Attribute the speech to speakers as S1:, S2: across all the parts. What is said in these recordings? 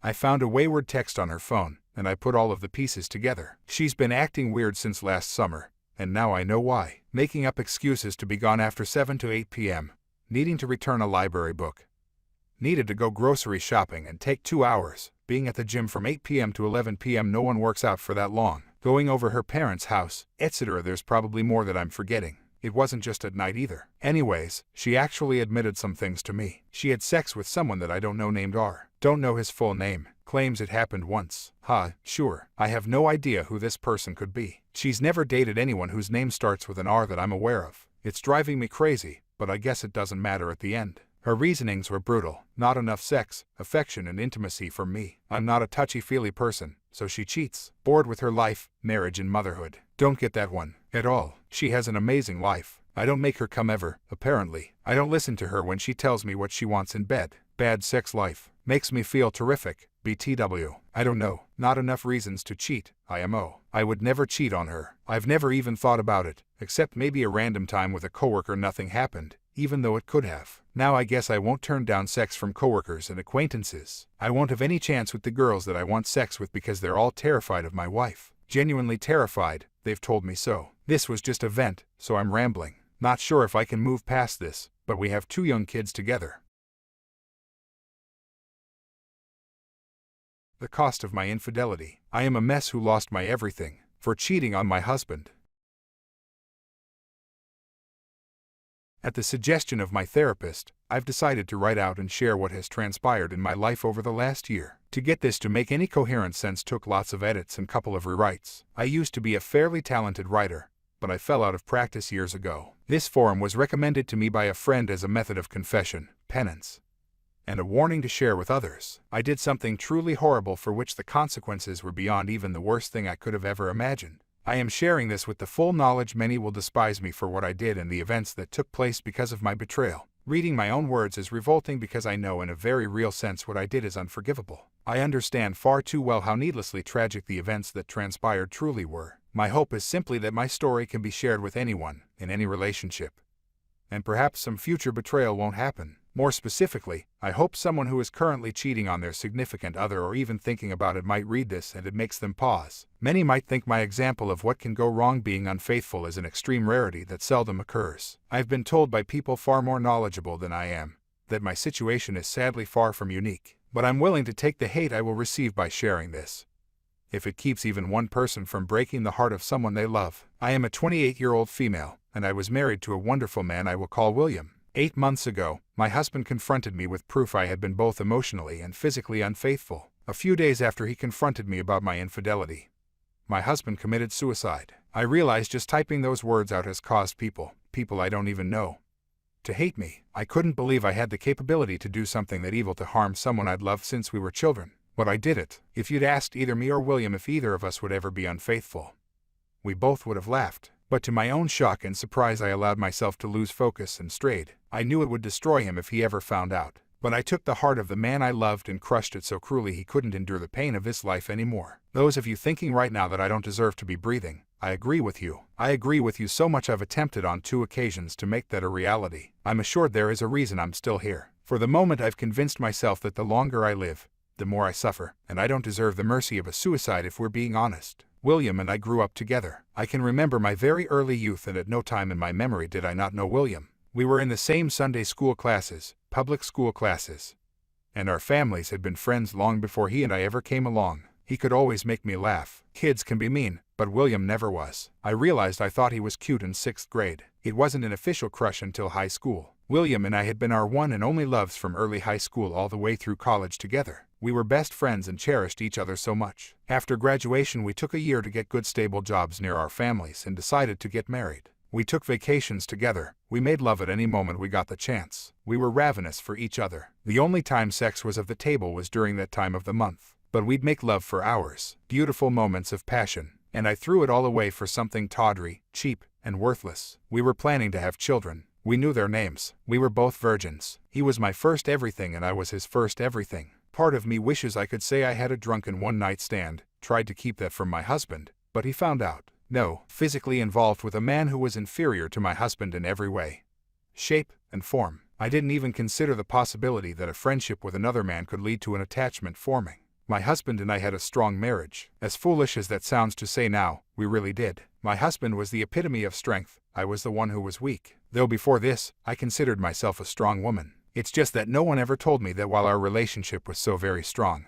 S1: I found a wayward text on her phone, and I put all of the pieces together. She's been acting weird since last summer, and now I know why. Making up excuses to be gone after 7 to 8 p.m., needing to return a library book, needed to go grocery shopping and take 2 hours, being at the gym from 8 p.m. to 11 p.m. No one works out for that long, going over her parents' house, etc. There's probably more that I'm forgetting. It wasn't just at night either. Anyways, she actually admitted some things to me. She had sex with someone that I don't know named R. Don't know his full name. Claims it happened once. Sure. I have no idea who this person could be. She's never dated anyone whose name starts with an R that I'm aware of. It's driving me crazy, but I guess it doesn't matter at the end. Her reasonings were brutal. Not enough sex, affection, and intimacy for me. I'm not a touchy-feely person, so she cheats. Bored with her life, marriage, and motherhood. Don't get that one at all. She has an amazing life. I don't make her come ever, apparently. I don't listen to her when she tells me what she wants in bed. Bad sex life. Makes me feel terrific. BTW. I don't know. Not enough reasons to cheat. IMO. I would never cheat on her. I've never even thought about it, except maybe a random time with a coworker nothing happened, even though it could have. Now I guess I won't turn down sex from coworkers and acquaintances. I won't have any chance with the girls that I want sex with because they're all terrified of my wife. Genuinely terrified. They've told me so. This was just a vent, so I'm rambling. Not sure if I can move past this, but we have 2 young kids together. The cost of my infidelity. I am a mess who lost my everything for cheating on my husband. At the suggestion of my therapist, I've decided to write out and share what has transpired in my life over the last year. To get this to make any coherent sense took lots of edits and couple of rewrites. I used to be a fairly talented writer, but I fell out of practice years ago. This forum was recommended to me by a friend as a method of confession, penance, and a warning to share with others. I did something truly horrible for which the consequences were beyond even the worst thing I could have ever imagined. I am sharing this with the full knowledge many will despise me for what I did and the events that took place because of my betrayal. Reading my own words is revolting because I know in a very real sense what I did is unforgivable. I understand far too well how needlessly tragic the events that transpired truly were. My hope is simply that my story can be shared with anyone, in any relationship, and perhaps some future betrayal won't happen. More specifically, I hope someone who is currently cheating on their significant other or even thinking about it might read this and it makes them pause. Many might think my example of what can go wrong being unfaithful is an extreme rarity that seldom occurs. I've been told by people far more knowledgeable than I am that my situation is sadly far from unique, but I'm willing to take the hate I will receive by sharing this, if it keeps even one person from breaking the heart of someone they love. I am a 28-year-old female, and I was married to a wonderful man I will call William. 8 months ago, my husband confronted me with proof I had been both emotionally and physically unfaithful. A few days after he confronted me about my infidelity, my husband committed suicide. I realized just typing those words out has caused people I don't even know, to hate me. I couldn't believe I had the capability to do something that evil to harm someone I'd loved since we were children. But I did it. If you'd asked either me or William if either of us would ever be unfaithful, we both would have laughed. But to my own shock and surprise, I allowed myself to lose focus and strayed. I knew it would destroy him if he ever found out. But I took the heart of the man I loved and crushed it so cruelly he couldn't endure the pain of this life anymore. Those of you thinking right now that I don't deserve to be breathing, I agree with you. I agree with you so much I've attempted on 2 occasions to make that a reality. I'm assured there is a reason I'm still here. For the moment I've convinced myself that the longer I live, the more I suffer, and I don't deserve the mercy of a suicide if we're being honest. William and I grew up together. I can remember my very early youth, and at no time in my memory did I not know William. We were in the same Sunday school classes, public school classes, and our families had been friends long before he and I ever came along. He could always make me laugh. Kids can be mean, but William never was. I realized I thought he was cute in 6th grade. It wasn't an official crush until high school. William and I had been our one and only loves from early high school all the way through college together. We were best friends and cherished each other so much. After graduation, we took a year to get good stable jobs near our families and decided to get married. We took vacations together. We made love at any moment we got the chance. We were ravenous for each other. The only time sex was of the table was during that time of the month. But we'd make love for hours. Beautiful moments of passion. And I threw it all away for something tawdry, cheap, and worthless. We were planning to have children. We knew their names. We were both virgins. He was my first everything and I was his first everything. Part of me wishes I could say I had a drunken one-night stand, tried to keep that from my husband, but he found out. No, physically involved with a man who was inferior to my husband in every way, shape, and form. I didn't even consider the possibility that a friendship with another man could lead to an attachment forming. My husband and I had a strong marriage. As foolish as that sounds to say now, we really did. My husband was the epitome of strength. I was the one who was weak. Though before this, I considered myself a strong woman. It's just that no one ever told me that while our relationship was so very strong,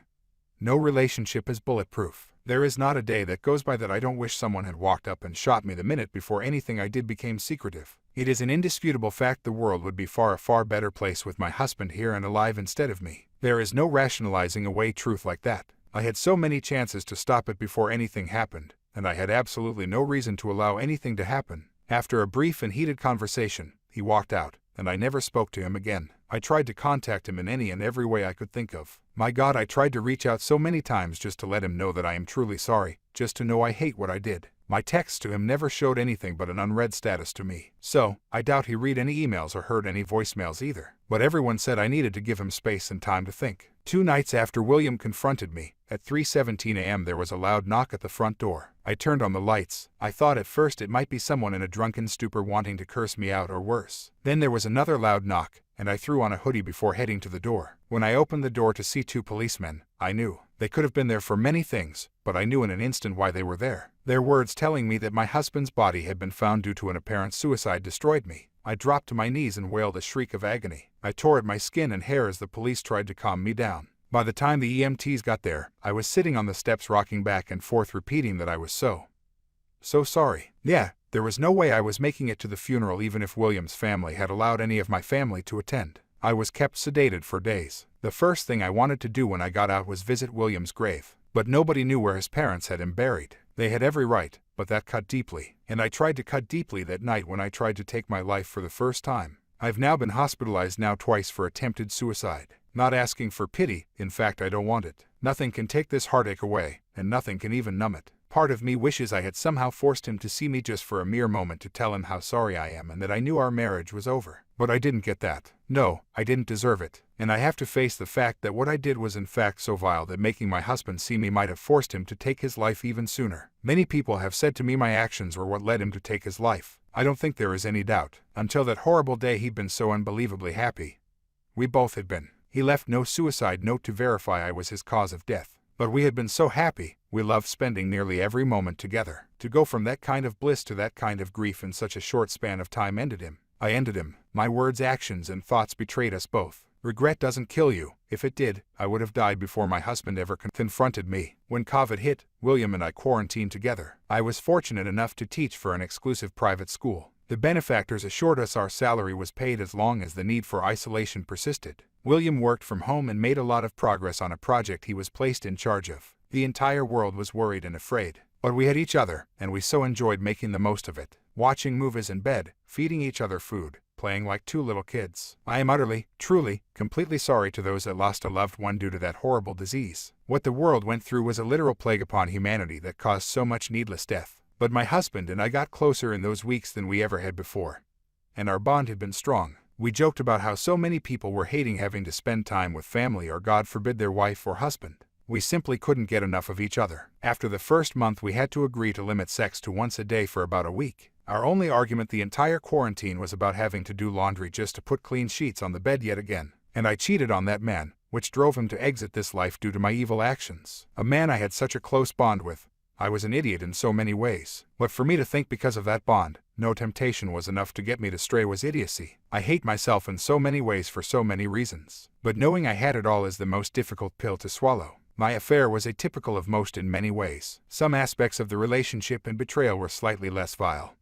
S1: no relationship is bulletproof. There is not a day that goes by that I don't wish someone had walked up and shot me the minute before anything I did became secretive. It is an indisputable fact the world would be a far better place with my husband here and alive instead of me. There is no rationalizing away truth like that. I had so many chances to stop it before anything happened, and I had absolutely no reason to allow anything to happen. After a brief and heated conversation, he walked out, and I never spoke to him again. I tried to contact him in any and every way I could think of. My God, I tried to reach out so many times just to let him know that I am truly sorry, just to know I hate what I did. My texts to him never showed anything but an unread status to me. So, I doubt he read any emails or heard any voicemails either. But everyone said I needed to give him space and time to think. 2 nights after William confronted me, at 3:17 a.m. there was a loud knock at the front door. I turned on the lights. I thought at first it might be someone in a drunken stupor wanting to curse me out or worse. Then there was another loud knock, and I threw on a hoodie before heading to the door. When I opened the door to see 2 policemen, I knew. They could have been there for many things, but I knew in an instant why they were there. Their words telling me that my husband's body had been found due to an apparent suicide destroyed me. I dropped to my knees and wailed a shriek of agony. I tore at my skin and hair as the police tried to calm me down. By the time the EMTs got there, I was sitting on the steps rocking back and forth repeating that I was so sorry. Yeah, there was no way I was making it to the funeral even if William's family had allowed any of my family to attend. I was kept sedated for days. The first thing I wanted to do when I got out was visit William's grave. But nobody knew where his parents had him buried. They had every right, but that cut deeply. And I tried to cut deeply that night when I tried to take my life for the first time. I've now been hospitalized now twice for attempted suicide. Not asking for pity, in fact I don't want it. Nothing can take this heartache away, and nothing can even numb it. Part of me wishes I had somehow forced him to see me just for a mere moment to tell him how sorry I am and that I knew our marriage was over. But I didn't get that. No, I didn't deserve it. And I have to face the fact that what I did was in fact so vile that making my husband see me might have forced him to take his life even sooner. Many people have said to me my actions were what led him to take his life. I don't think there is any doubt. Until that horrible day he'd been so unbelievably happy. We both had been. He left no suicide note to verify I was his cause of death. But we had been so happy, we loved spending nearly every moment together. To go from that kind of bliss to that kind of grief in such a short span of time ended him. I ended him. My words, actions, and thoughts betrayed us both. Regret doesn't kill you. If it did, I would have died before my husband ever confronted me. When COVID hit, William and I quarantined together. I was fortunate enough to teach for an exclusive private school. The benefactors assured us our salary was paid as long as the need for isolation persisted. William worked from home and made a lot of progress on a project he was placed in charge of. The entire world was worried and afraid. But we had each other, and we so enjoyed making the most of it. Watching movies in bed, feeding each other food, playing like 2 little kids. I am utterly, truly, completely sorry to those that lost a loved one due to that horrible disease. What the world went through was a literal plague upon humanity that caused so much needless death. But my husband and I got closer in those weeks than we ever had before. And our bond had been strong. We joked about how so many people were hating having to spend time with family or God forbid their wife or husband. We simply couldn't get enough of each other. After the first month we had to agree to limit sex to once a day for about a week. Our only argument the entire quarantine was about having to do laundry just to put clean sheets on the bed yet again. And I cheated on that man, which drove him to exit this life due to my evil actions. A man I had such a close bond with. I was an idiot in so many ways. But for me to think because of that bond, no temptation was enough to get me to stray was idiocy. I hate myself in so many ways for so many reasons. But knowing I had it all is the most difficult pill to swallow. My affair was atypical of most in many ways. Some aspects of the relationship and betrayal were slightly less vile.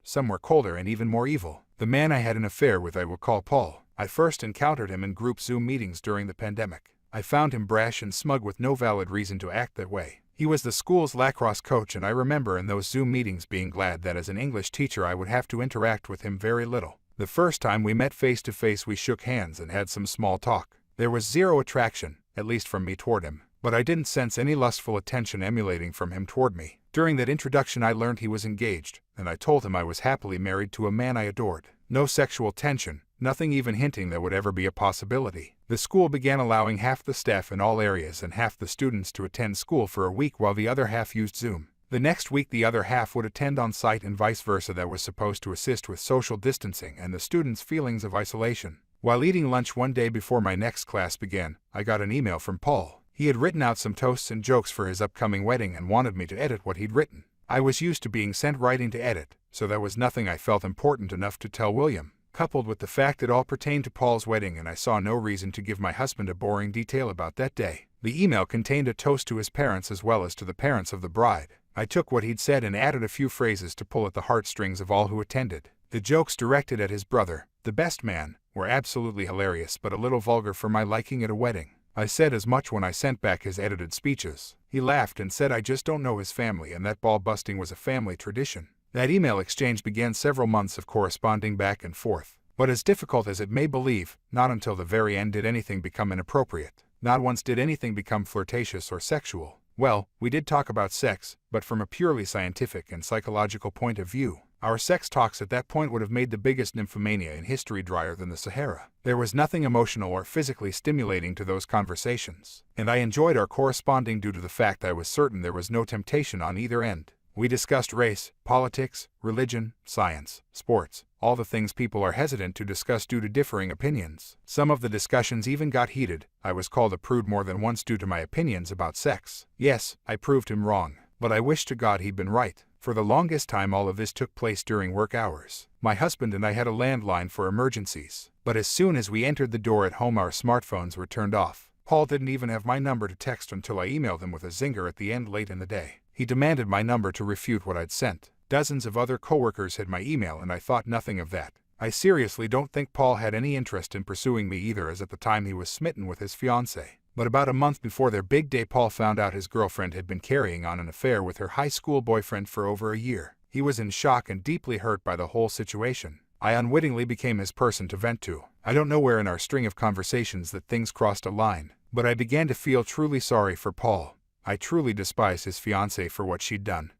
S1: Some were colder and even more evil. The man I had an affair with I will call Paul. I first encountered him in group Zoom meetings during the pandemic. I found him brash and smug with no valid reason to act that way. He was the school's lacrosse coach, and I remember in those Zoom meetings being glad that as an English teacher I would have to interact with him very little. The first time we met face to face we shook hands and had some small talk. There was zero attraction, at least from me toward him, but I didn't sense any lustful attention emulating from him toward me. During that introduction I learned he was engaged, and I told him I was happily married to a man I adored. No sexual tension, nothing even hinting that would ever be a possibility. The school began allowing half the staff in all areas and half the students to attend school for a week while the other half used Zoom. The next week the other half would attend on site and vice versa. That was supposed to assist with social distancing and the students' feelings of isolation. While eating lunch one day before my next class began, I got an email from Paul. He had written out some toasts and jokes for his upcoming wedding and wanted me to edit what he'd written. I was used to being sent writing to edit, so there was nothing I felt important enough to tell William. Coupled with the fact it all pertained to Paul's wedding and I saw no reason to give my husband a boring detail about that day. The email contained a toast to his parents as well as to the parents of the bride. I took what he'd said and added a few phrases to pull at the heartstrings of all who attended. The jokes directed at his brother, the best man, were absolutely hilarious but a little vulgar for my liking at a wedding. I said as much when I sent back his edited speeches. He laughed and said I just don't know his family and that ball busting was a family tradition. That email exchange began several months of corresponding back and forth. But as difficult as it may believe, not until the very end did anything become inappropriate. Not once did anything become flirtatious or sexual. Well, we did talk about sex, but from a purely scientific and psychological point of view. Our sex talks at that point would have made the biggest nymphomania in history drier than the Sahara. There was nothing emotional or physically stimulating to those conversations, and I enjoyed our corresponding due to the fact I was certain there was no temptation on either end. We discussed race, politics, religion, science, sports, all the things people are hesitant to discuss due to differing opinions. Some of the discussions even got heated. I was called a prude more than once due to my opinions about sex. Yes, I proved him wrong, but I wish to God he'd been right. For the longest time all of this took place during work hours. My husband and I had a landline for emergencies, but as soon as we entered the door at home our smartphones were turned off. Paul didn't even have my number to text until I emailed him with a zinger at the end late in the day. He demanded my number to refute what I'd sent. Dozens of other coworkers had my email and I thought nothing of that. I seriously don't think Paul had any interest in pursuing me either, as at the time he was smitten with his fiancée. But about a month before their big day Paul found out his girlfriend had been carrying on an affair with her high school boyfriend for over a year. He was in shock and deeply hurt by the whole situation. I unwittingly became his person to vent to. I don't know where in our string of conversations that things crossed a line, but I began to feel truly sorry for Paul. I truly despise his fiancée for what she'd done.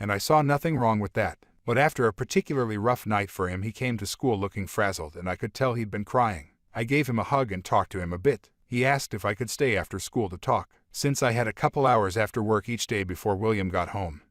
S1: And I saw nothing wrong with that. But after a particularly rough night for him he came to school looking frazzled and I could tell he'd been crying. I gave him a hug and talked to him a bit. He asked if I could stay after school to talk, since I had a couple hours after work each day before William got home.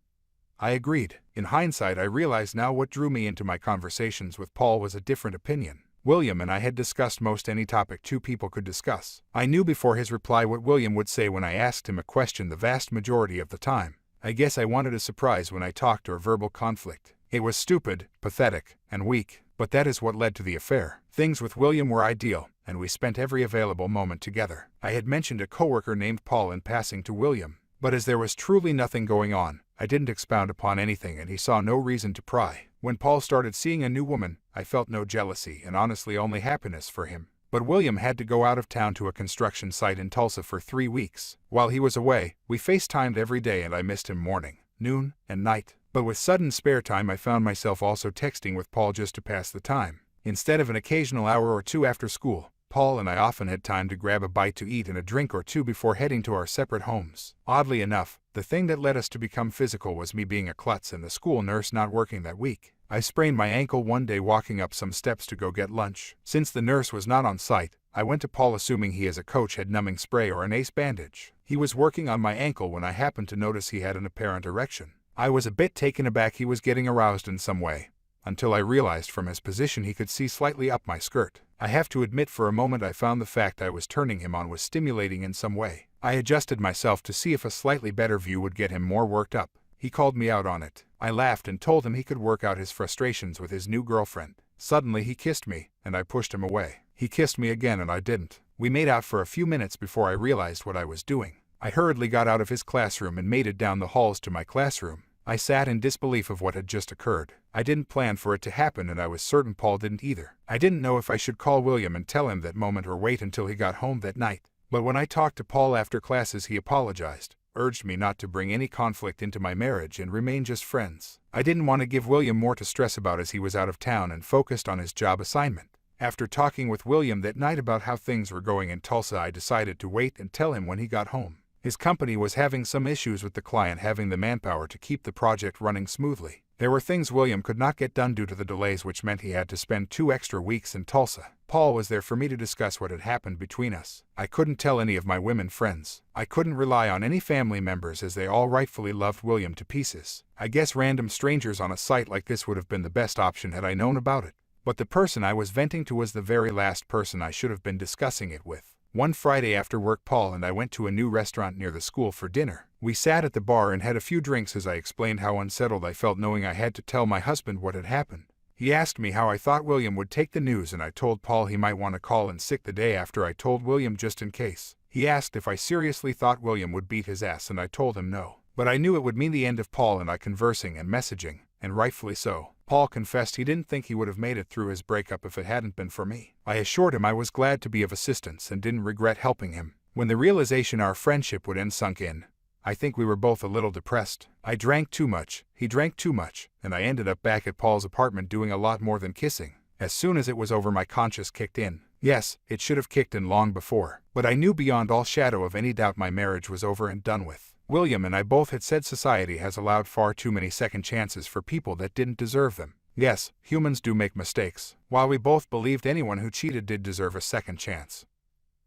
S1: I agreed. In hindsight I realize now what drew me into my conversations with Paul was a different opinion. William and I had discussed most any topic two people could discuss. I knew before his reply what William would say when I asked him a question the vast majority of the time. I guess I wanted a surprise when I talked or verbal conflict. It was stupid, pathetic, and weak, but that is what led to the affair. Things with William were ideal, and we spent every available moment together. I had mentioned a coworker named Paul in passing to William, but as there was truly nothing going on, I didn't expound upon anything and he saw no reason to pry. When Paul started seeing a new woman, I felt no jealousy and honestly only happiness for him. But William had to go out of town to a construction site in Tulsa for 3 weeks. While he was away, we FaceTimed every day and I missed him morning, noon, and night. But with sudden spare time I found myself also texting with Paul just to pass the time. Instead of an occasional hour or two after school, Paul and I often had time to grab a bite to eat and a drink or two before heading to our separate homes. Oddly enough, the thing that led us to become physical was me being a klutz and the school nurse not working that week. I sprained my ankle one day walking up some steps to go get lunch. Since the nurse was not on site, I went to Paul assuming he as a coach had numbing spray or an ace bandage. He was working on my ankle when I happened to notice he had an apparent erection. I was a bit taken aback he was getting aroused in some way, until I realized from his position he could see slightly up my skirt. I have to admit for a moment I found the fact I was turning him on was stimulating in some way. I adjusted myself to see if a slightly better view would get him more worked up. He called me out on it. I laughed and told him he could work out his frustrations with his new girlfriend. Suddenly he kissed me, and I pushed him away. He kissed me again and I didn't. We made out for a few minutes before I realized what I was doing. I hurriedly got out of his classroom and made it down the halls to my classroom. I sat in disbelief of what had just occurred. I didn't plan for it to happen and I was certain Paul didn't either. I didn't know if I should call William and tell him that moment or wait until he got home that night. But when I talked to Paul after classes he apologized, urged me not to bring any conflict into my marriage and remain just friends. I didn't want to give William more to stress about as he was out of town and focused on his job assignment. After talking with William that night about how things were going in Tulsa I decided to wait and tell him when he got home. His company was having some issues with the client having the manpower to keep the project running smoothly. There were things William could not get done due to the delays, which meant he had to spend 2 extra weeks in Tulsa. Paul was there for me to discuss what had happened between us. I couldn't tell any of my women friends. I couldn't rely on any family members as they all rightfully loved William to pieces. I guess random strangers on a site like this would have been the best option had I known about it. But the person I was venting to was the very last person I should have been discussing it with. One Friday after work, Paul and I went to a new restaurant near the school for dinner. We sat at the bar and had a few drinks as I explained how unsettled I felt knowing I had to tell my husband what had happened. He asked me how I thought William would take the news, and I told Paul he might want to call in sick the day after. I told William just in case. He asked if I seriously thought William would beat his ass, and I told him no. But I knew it would mean the end of Paul and I conversing and messaging, and rightfully so. Paul confessed he didn't think he would have made it through his breakup if it hadn't been for me. I assured him I was glad to be of assistance and didn't regret helping him. When the realization our friendship would end sunk in, I think we were both a little depressed. I drank too much, he drank too much, and I ended up back at Paul's apartment doing a lot more than kissing. As soon as it was over, my conscience kicked in. Yes, it should have kicked in long before, but I knew beyond all shadow of any doubt my marriage was over and done with. William and I both had said society has allowed far too many second chances for people that didn't deserve them. Yes, humans do make mistakes. While we both believed anyone who cheated did deserve a second chance,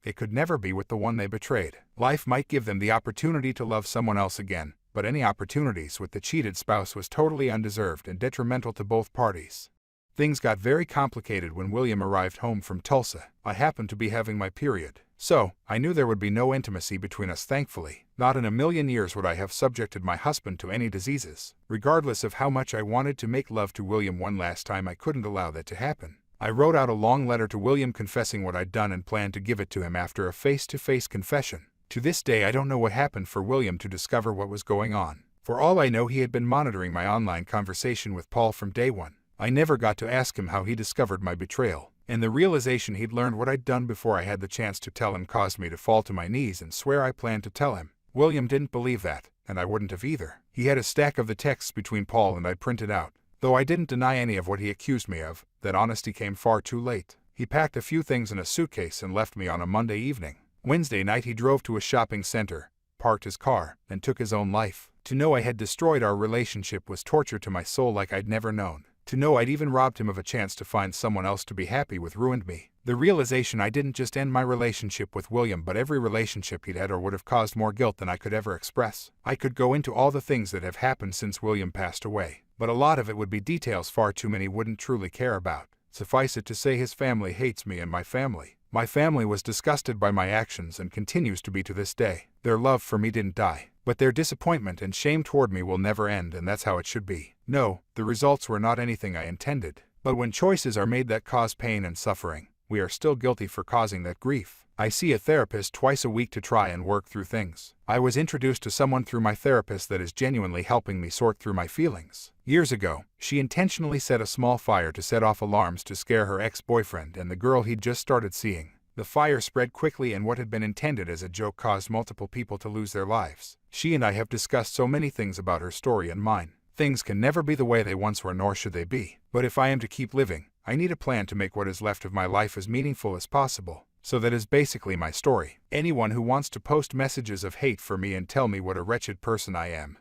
S1: it could never be with the one they betrayed. Life might give them the opportunity to love someone else again, but any opportunities with the cheated spouse was totally undeserved and detrimental to both parties. Things got very complicated when William arrived home from Tulsa. I happened to be having my period, so I knew there would be no intimacy between us. Thankfully, not in a million years would I have subjected my husband to any diseases. Regardless of how much I wanted to make love to William one last time, I couldn't allow that to happen. I wrote out a long letter to William confessing what I'd done and planned to give it to him after a face-to-face confession. To this day, I don't know what happened for William to discover what was going on. For all I know, he had been monitoring my online conversation with Paul from day one. I never got to ask him how he discovered my betrayal, and the realization he'd learned what I'd done before I had the chance to tell him caused me to fall to my knees and swear I planned to tell him. William didn't believe that, and I wouldn't have either. He had a stack of the texts between Paul and I printed out. Though I didn't deny any of what he accused me of, that honesty came far too late. He packed a few things in a suitcase and left me on a Monday evening. Wednesday night he drove to a shopping center, parked his car, and took his own life. To know I had destroyed our relationship was torture to my soul like I'd never known. To know I'd even robbed him of a chance to find someone else to be happy with ruined me. The realization I didn't just end my relationship with William but every relationship he'd had or would have caused more guilt than I could ever express. I could go into all the things that have happened since William passed away, but a lot of it would be details far too many wouldn't truly care about. Suffice it to say, his family hates me and my family. My family was disgusted by my actions and continues to be to this day. Their love for me didn't die, but their disappointment and shame toward me will never end, and that's how it should be. No, the results were not anything I intended, but when choices are made that cause pain and suffering, we are still guilty for causing that grief. I see a therapist twice a week to try and work through things. I was introduced to someone through my therapist that is genuinely helping me sort through my feelings. Years ago, she intentionally set a small fire to set off alarms to scare her ex-boyfriend and the girl he'd just started seeing. The fire spread quickly, and what had been intended as a joke caused multiple people to lose their lives. She and I have discussed so many things about her story and mine. Things can never be the way they once were, nor should they be. But if I am to keep living, I need a plan to make what is left of my life as meaningful as possible. So that is basically my story. Anyone who wants to post messages of hate for me and tell me what a wretched person I am,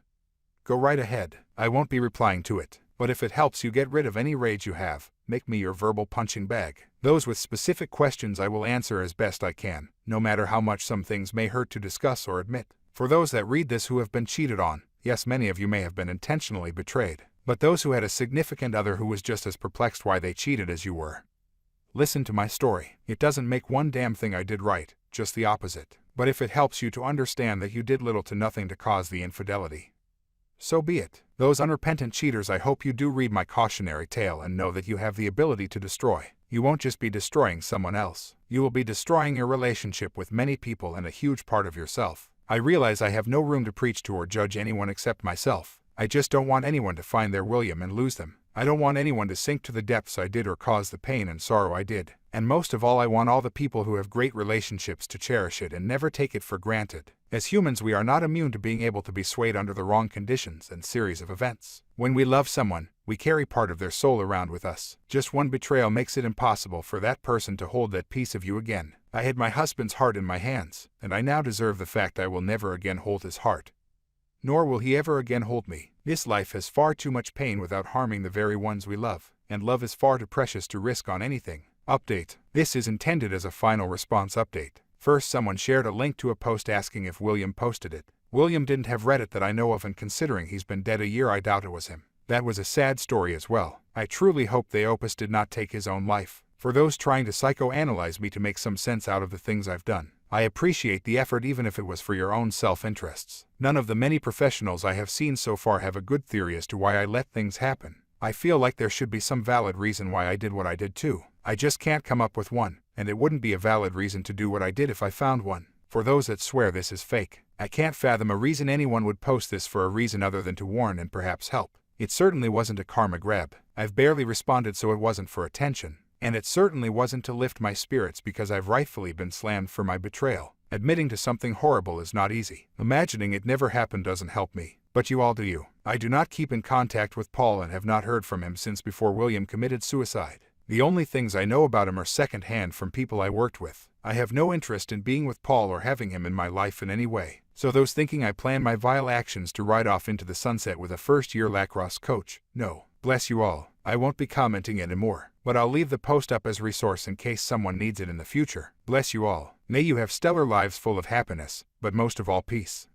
S1: go right ahead. I won't be replying to it. But if it helps you get rid of any rage you have, make me your verbal punching bag. Those with specific questions I will answer as best I can, no matter how much some things may hurt to discuss or admit. For those that read this who have been cheated on, yes, many of you may have been intentionally betrayed. But those who had a significant other who was just as perplexed why they cheated as you were, listen to my story. It doesn't make one damn thing I did right, just the opposite. But if it helps you to understand that you did little to nothing to cause the infidelity, so be it. Those unrepentant cheaters, I hope you do read my cautionary tale and know that you have the ability to destroy. You won't just be destroying someone else. You will be destroying your relationship with many people and a huge part of yourself. I realize I have no room to preach to or judge anyone except myself. I just don't want anyone to find their William and lose them. I don't want anyone to sink to the depths I did or cause the pain and sorrow I did. And most of all, I want all the people who have great relationships to cherish it and never take it for granted. As humans, we are not immune to being able to be swayed under the wrong conditions and series of events. When we love someone, we carry part of their soul around with us. Just one betrayal makes it impossible for that person to hold that piece of you again. I had my husband's heart in my hands, and I now deserve the fact I will never again hold his heart. Nor will he ever again hold me. This life has far too much pain without harming the very ones we love, and love is far too precious to risk on anything. Update. This is intended as a final response update. First, someone shared a link to a post asking if William posted it. William didn't have Reddit that I know of, and considering he's been dead a year, I doubt it was him. That was a sad story as well. I truly hope the Opus did not take his own life. For those trying to psychoanalyze me to make some sense out of the things I've done, I appreciate the effort even if it was for your own self-interests. None of the many professionals I have seen so far have a good theory as to why I let things happen. I feel like there should be some valid reason why I did what I did too. I just can't come up with one, and it wouldn't be a valid reason to do what I did if I found one. For those that swear this is fake, I can't fathom a reason anyone would post this for a reason other than to warn and perhaps help. It certainly wasn't a karma grab. I've barely responded, so it wasn't for attention. And it certainly wasn't to lift my spirits because I've rightfully been slammed for my betrayal. Admitting to something horrible is not easy. Imagining it never happened doesn't help me. But you all do you. I do not keep in contact with Paul and have not heard from him since before William committed suicide. The only things I know about him are second-hand from people I worked with. I have no interest in being with Paul or having him in my life in any way. So those thinking I plan my vile actions to ride off into the sunset with a first-year lacrosse coach, no. Bless you all. I won't be commenting anymore, but I'll leave the post up as a resource in case someone needs it in the future. Bless you all. May you have stellar lives full of happiness, but most of all peace.